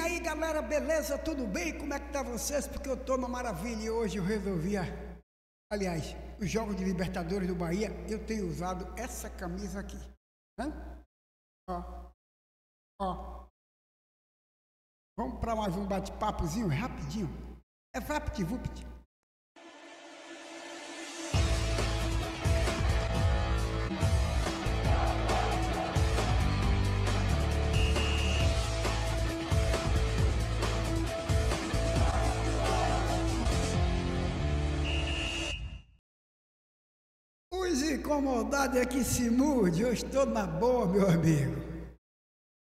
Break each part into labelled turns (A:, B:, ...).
A: E aí galera, beleza? Tudo bem? Como é que tá vocês? Porque eu tô uma maravilha e hoje eu resolvi, aliás, os Jogos de Libertadores do Bahia, eu tenho usado essa camisa aqui. Ó. Vamos para mais um bate-papozinho rapidinho. É vapt-vupt. Os incomodados é que se mude, eu estou na boa, meu amigo.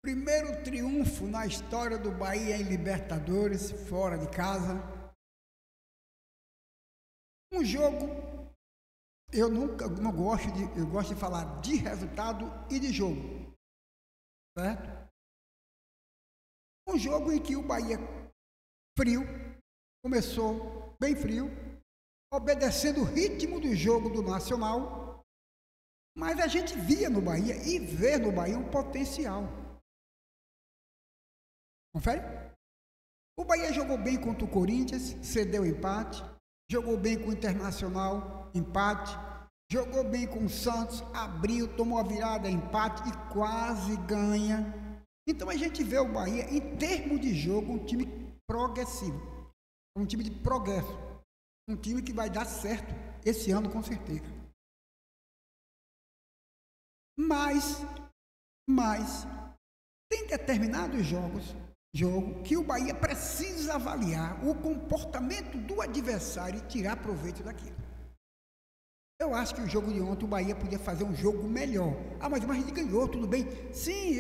A: Primeiro triunfo na história do Bahia em Libertadores, fora de casa. Um jogo, eu gosto de falar de resultado e de jogo, certo? Um jogo em que o Bahia frio, começou bem frio, obedecendo o ritmo do jogo do Nacional, mas a gente via no Bahia e vê no Bahia um potencial. Confere? O Bahia jogou bem contra o Corinthians, cedeu empate, jogou bem com o Internacional, empate, jogou bem com o Santos, abriu, tomou a virada, empate e quase ganha. Então a gente vê o Bahia, em termos de jogo, um time progressivo, um time de progresso. Um time que vai dar certo esse ano, com certeza. Mas tem determinados jogo que o Bahia precisa avaliar o comportamento do adversário e tirar proveito daquilo. Eu acho que o jogo de ontem o Bahia podia fazer um jogo melhor. Mas a gente ganhou, tudo bem. Sim,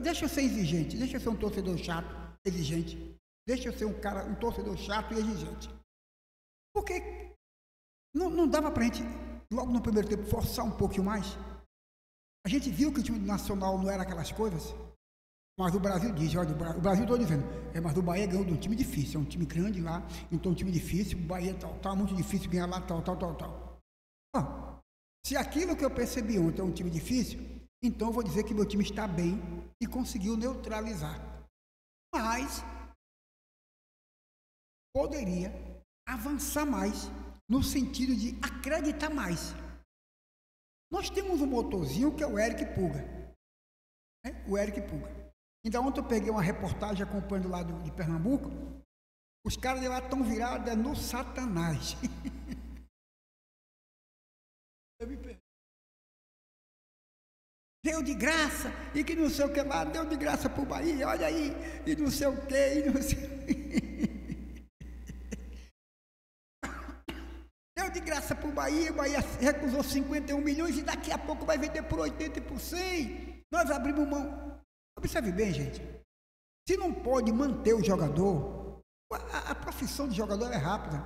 A: deixa eu ser exigente, deixa eu ser um torcedor chato, exigente. Deixa eu ser um torcedor chato e exigente. Porque não dava para a gente, logo no primeiro tempo, forçar um pouquinho mais. A gente viu que o time do Nacional não era aquelas coisas, mas o Brasil diz, olha, o Brasil estou dizendo, mas o Bahia ganhou de um time difícil, é um time grande lá, então um time difícil, o Bahia tá muito difícil ganhar lá, tal. Se aquilo que eu percebi ontem é um time difícil, então eu vou dizer que meu time está bem e conseguiu neutralizar. Mas poderia avançar mais, no sentido de acreditar mais. Nós temos um motorzinho que é o Eric Puga. O Eric Puga. Então ontem eu peguei uma reportagem acompanhando lá de Pernambuco. Os caras de lá estão virados no Satanás. Deu de graça, e que não sei o que lá, deu de graça pro Bahia, olha aí, e não sei o que, e não sei... de graça para o Bahia recusou 51 milhões e daqui a pouco vai vender por 80 e por 100. Nós abrimos mão. Observe bem, gente. Se não pode manter o jogador, a profissão de jogador é rápida.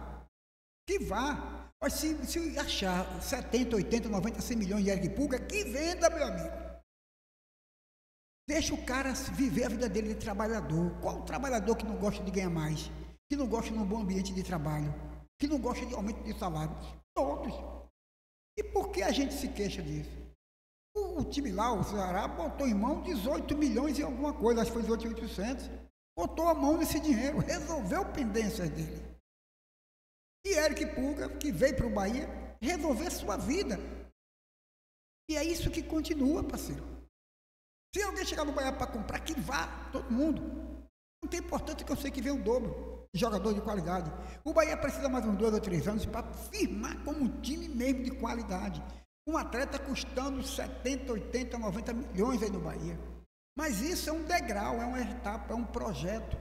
A: Que vá. Mas se achar 70, 80, 90, 100 milhões de Eric Puga, que venda, meu amigo. Deixa o cara viver a vida dele de trabalhador. Qual o trabalhador que não gosta de ganhar mais? Que não gosta de um bom ambiente de trabalho? Que não gosta de aumento de salário? Todos. E por que a gente se queixa disso? O time lá, o Ceará, botou em mão 18 milhões e alguma coisa, acho que foi 18.800. Botou a mão nesse dinheiro, resolveu pendências dele. E Eric Puga, que veio para o Bahia, resolver sua vida. E é isso que continua, parceiro. Se alguém chegar no Bahia para comprar, que vá, todo mundo. Não tem importância que eu sei que vem o dobro. Jogador de qualidade. O Bahia precisa mais uns 2 ou 3 anos para firmar como um time mesmo de qualidade. Um atleta custando 70, 80, 90 milhões aí no Bahia. Mas isso é um degrau, é uma etapa, é um projeto.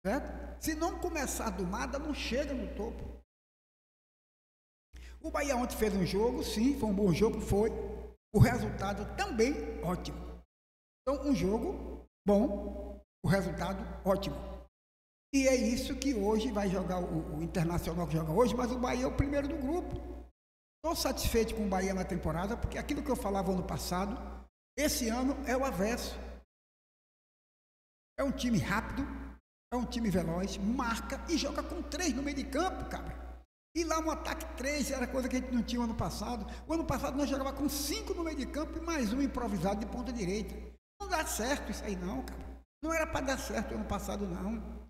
A: Certo? Se não começar do nada, não chega no topo. O Bahia ontem fez um jogo, sim, foi um bom jogo, foi. O resultado também ótimo. Então, um jogo bom, o resultado ótimo. E é isso que hoje vai jogar o Internacional que joga hoje, mas o Bahia é o primeiro do grupo. Estou satisfeito com o Bahia na temporada, porque aquilo que eu falava ano passado, esse ano é o avesso. É um time rápido, é um time veloz, marca e joga com 3 no meio de campo, cara. E lá um ataque 3 era coisa que a gente não tinha no ano passado. O ano passado nós jogávamos com 5 no meio de campo e mais um improvisado de ponta direita. Não dá certo isso aí não, cara. Não era para dar certo ano passado, não.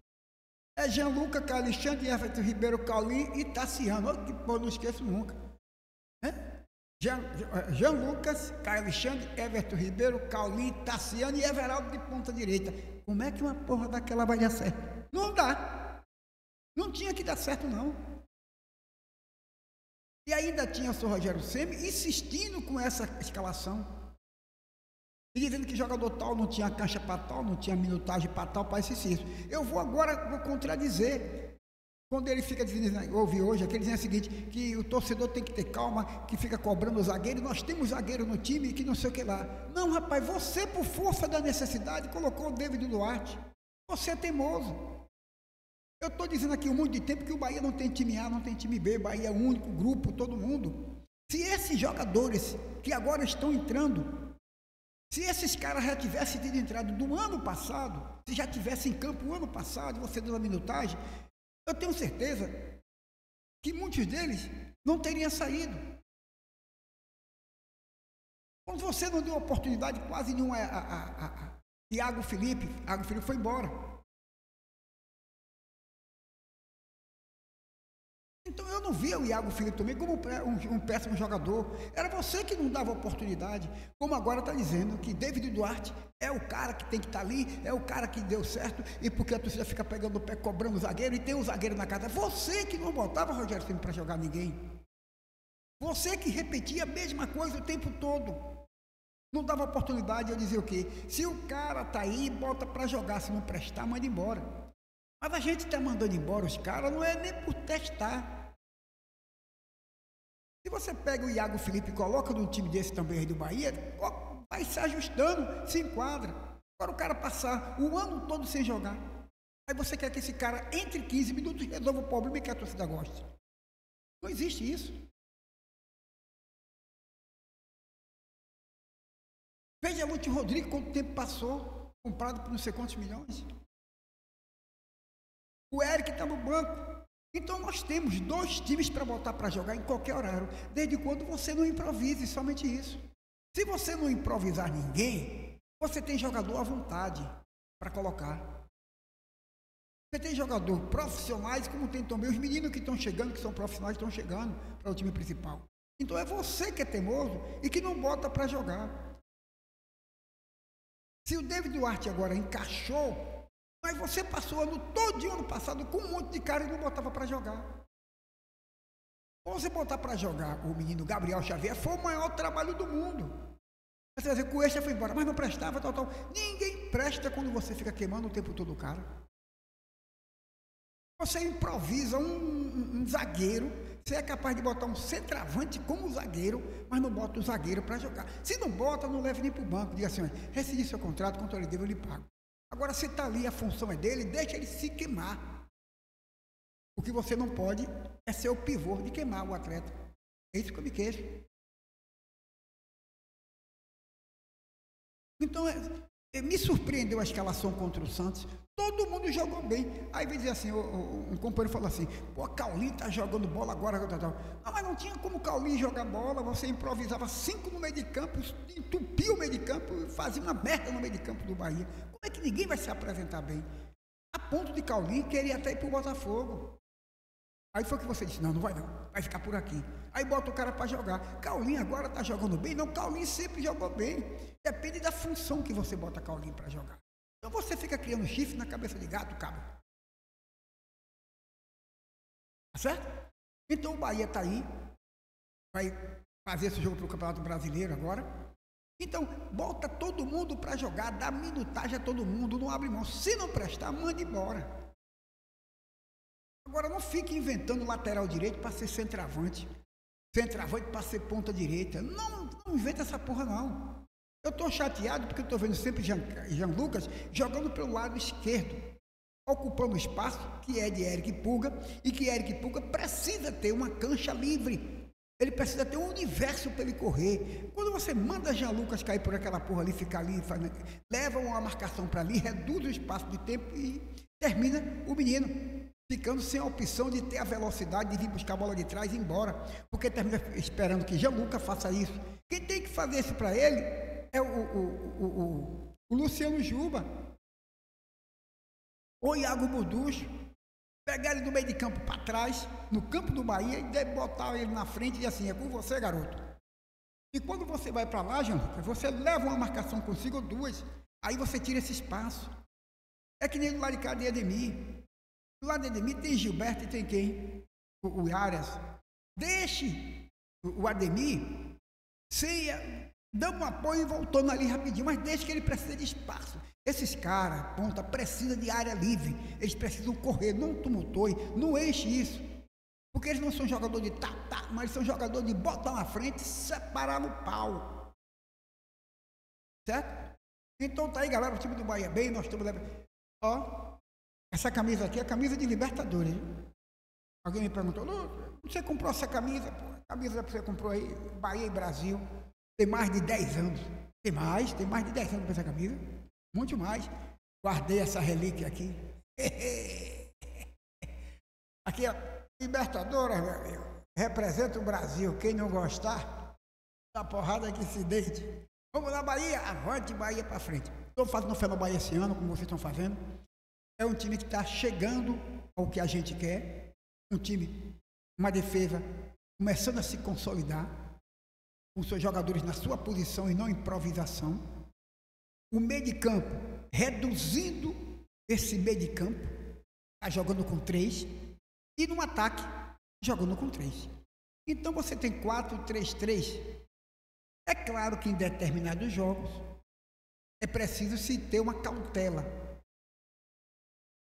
A: É Jean Lucas, Alexandre, Everton Ribeiro, Caulim e Tassiano. Olha que pô, não esqueço nunca. Jean Lucas, Alexandre, Everton Ribeiro, Caulim, Tassiano e Everaldo de ponta direita. Como é que uma porra daquela vai dar certo? Não dá. Não tinha que dar certo, não. E ainda tinha o Sr. Rogério Ceni insistindo com essa escalação. E dizendo que jogador tal não tinha cancha para tal, não tinha minutagem para tal, para isso. Eu vou contradizer. Quando ele fica dizendo, ouvi hoje, aquele dizendo o seguinte, que o torcedor tem que ter calma, que fica cobrando o zagueiro, nós temos zagueiro no time, que não sei o que lá. Não, rapaz, você, por força da necessidade, colocou o David Duarte. Você é teimoso. Eu estou dizendo aqui um monte de tempo que o Bahia não tem time A, não tem time B, Bahia é o único grupo, todo mundo. Se esses jogadores que agora estão entrando, se esses caras já tivessem tido entrado do ano passado, se já tivessem em campo o ano passado, você deu a minutagem, eu tenho certeza que muitos deles não teriam saído. Quando você não deu oportunidade quase nenhuma a Iago Felipe foi embora. Então eu não via o Iago Felipe também como um péssimo jogador. Era você que não dava oportunidade. Como agora está dizendo que David Duarte é o cara que tem que estar ali, é o cara que deu certo, e porque a torcida fica pegando o pé, cobrando o zagueiro, e tem o zagueiro na casa. Você que não botava Rogério Ceni para jogar ninguém. Você que repetia a mesma coisa o tempo todo. Não dava oportunidade. Eu dizia o quê? Se o cara está aí, bota para jogar. Se não prestar, manda embora. Mas a gente está mandando embora os caras, não é nem por testar. Se você pega o Iago Felipe e coloca num time desse também aí do Bahia, vai se ajustando, se enquadra. Agora o cara passar o ano todo sem jogar. Aí você quer que esse cara, entre 15 minutos, resolva o problema e que a torcida goste. Não existe isso. Veja Lúcio Rodrigues, quanto tempo passou, comprado por não sei quantos milhões. O Eric está no banco. Então nós temos 2 times para botar para jogar em qualquer horário, desde quando você não improvise, somente isso. Se você não improvisar ninguém, você tem jogador à vontade para colocar. Você tem jogador profissionais, como tem também os meninos que estão chegando, que são profissionais, estão chegando para o time principal. Então é você que é teimoso e que não bota para jogar. Se o David Duarte agora encaixou, mas você passou o ano todo de ano passado com um monte de cara e não botava para jogar. Ou você botar para jogar o menino Gabriel Xavier, foi o maior trabalho do mundo. Você vai dizer que o Extra foi embora, mas não prestava, tal. Ninguém presta quando você fica queimando o tempo todo o cara. Você improvisa um zagueiro, você é capaz de botar um centroavante como zagueiro, mas não bota o zagueiro para jogar. Se não bota, não leve nem para o banco. Diga assim, rescindi seu contrato, quanto ele deve, eu lhe pago. Agora, se está ali, a função é dele, deixa ele se queimar. O que você não pode é ser o pivô de queimar o atleta. É isso que eu me queixo. Então, me surpreendeu a escalação contra o Santos. Todo mundo jogou bem. Aí vem dizer assim, um companheiro falou assim, pô, Caulim está jogando bola agora. Não, mas não tinha como Caulim jogar bola, você improvisava 5 no meio de campo, entupia o meio de campo, fazia uma merda no meio de campo do Bahia. Como é que ninguém vai se apresentar bem? A ponto de Caulim queria até ir para o Botafogo. Aí foi que você disse, não vai não, vai ficar por aqui. Aí bota o cara para jogar. Caulim agora está jogando bem? Não, Caulim sempre jogou bem. Depende da função que você bota Caulim para jogar. Então você fica criando chifre na cabeça de gato, cabo. Tá certo? Então o Bahia está aí, vai fazer esse jogo para o Campeonato Brasileiro agora. Então, bota todo mundo para jogar, dá minutagem a todo mundo, não abre mão. Se não prestar, manda embora. Agora, não fique inventando lateral direito para ser centroavante para ser ponta direita. Não inventa essa porra, não. Eu estou chateado porque eu estou vendo sempre Jean Lucas jogando pelo lado esquerdo, ocupando o espaço que é de Eric Pulga, e que Eric Pulga precisa ter uma cancha livre. Ele precisa ter um universo para ele correr. Quando você manda Jean Lucas cair por aquela porra ali, ficar ali, leva uma marcação para ali, reduz o espaço de tempo e termina o menino ficando sem a opção de ter a velocidade de vir buscar a bola de trás e ir embora, porque termina esperando que Jean Lucas faça isso. Quem tem que fazer isso para ele é o Luciano Juba. ou Iago Buducho, pegar ele do meio de campo para trás, no campo do Bahia, e botar ele na frente e dizer assim, é com você, garoto. E quando você vai para lá, Jean Lucas, você leva uma marcação consigo ou duas, aí você tira esse espaço. É que nem do lado de cá de Ademir. Do lado de Ademir tem Gilberto e tem quem? O Arias. Deixe o Ademir dando um apoio e voltando ali rapidinho, mas deixe que ele precisa de espaço. Esses caras, ponta, precisam de área livre, eles precisam correr, não tumultue, não enche isso. Porque eles não são jogadores de mas eles são jogadores de botar na frente e separar no pau. Certo? Então tá aí, galera, o time do Bahia bem, nós estamos levando. Ó, essa camisa aqui é a camisa de Libertadores. Alguém me perguntou, você comprou essa camisa? Pô, a camisa que você comprou aí, Bahia e Brasil, tem mais de 10 anos. Tem mais de 10 anos com essa camisa. Muito mais. Guardei essa relíquia aqui. Aqui, ó, Libertadores, meu amigo, representa o Brasil. Quem não gostar, dá porrada que se deite. Vamos lá, Bahia, avante Bahia para frente. Estou fazendo o Fenômeno Bahia esse ano, como vocês estão fazendo. É um time que está chegando ao que a gente quer. Um time, uma defesa, começando a se consolidar, com seus jogadores na sua posição e não improvisação. O meio de campo, reduzindo esse meio de campo, está jogando com 3, e no ataque, jogando com 3. Então você tem 4-3-3. É claro que em determinados jogos é preciso se ter uma cautela,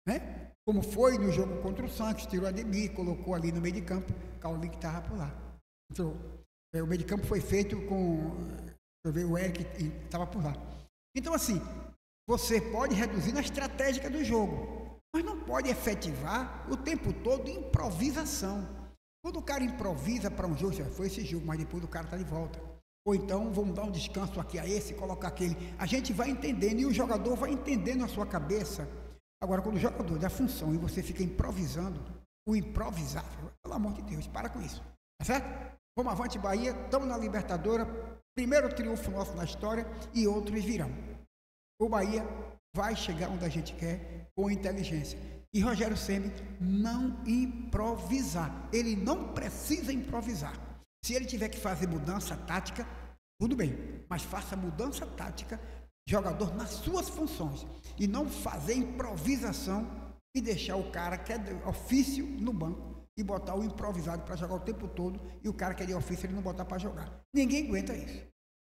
A: né? Como foi no jogo contra o Santos, tirou a Ademir, colocou ali no meio de campo, Caulinho que estava por lá. Então, o meio de campo foi feito com, o Eric estava por lá. Então, assim, você pode reduzir na estratégia do jogo, mas não pode efetivar o tempo todo improvisação. Quando o cara improvisa para um jogo, foi esse jogo, mas depois o cara está de volta. Ou então, vamos dar um descanso aqui a esse, colocar aquele. A gente vai entendendo e o jogador vai entendendo na sua cabeça. Agora, quando o jogador dá função e você fica improvisando, o improvisável, pelo amor de Deus, para com isso. Tá certo? Vamos avante, Bahia, estamos na Libertadores, primeiro triunfo nosso na história e outros virão. O Bahia vai chegar onde a gente quer com inteligência. E Rogério Ceni não improvisar. Ele não precisa improvisar. Se ele tiver que fazer mudança tática, tudo bem, mas faça mudança tática, jogador nas suas funções, e não fazer improvisação e deixar o cara que é de ofício no banco e botar o improvisado para jogar o tempo todo e o cara que é de ofício ele não botar para jogar. Ninguém aguenta isso,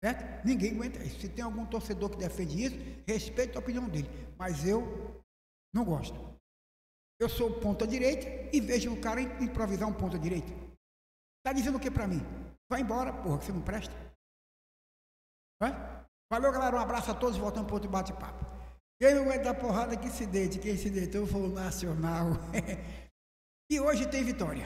A: certo? Ninguém aguenta isso. Se tem algum torcedor que defende isso, respeito a opinião dele, mas eu não gosto. Eu sou ponta direita e vejo o cara improvisar um ponta direita. Tá dizendo o que para mim? Vai embora, porra, que você não presta. Vai? Valeu, galera, um abraço a todos, voltando para outro bate-papo. Quem não aguenta porrada que se deite, quem se deitou foi o Nacional. E hoje tem vitória.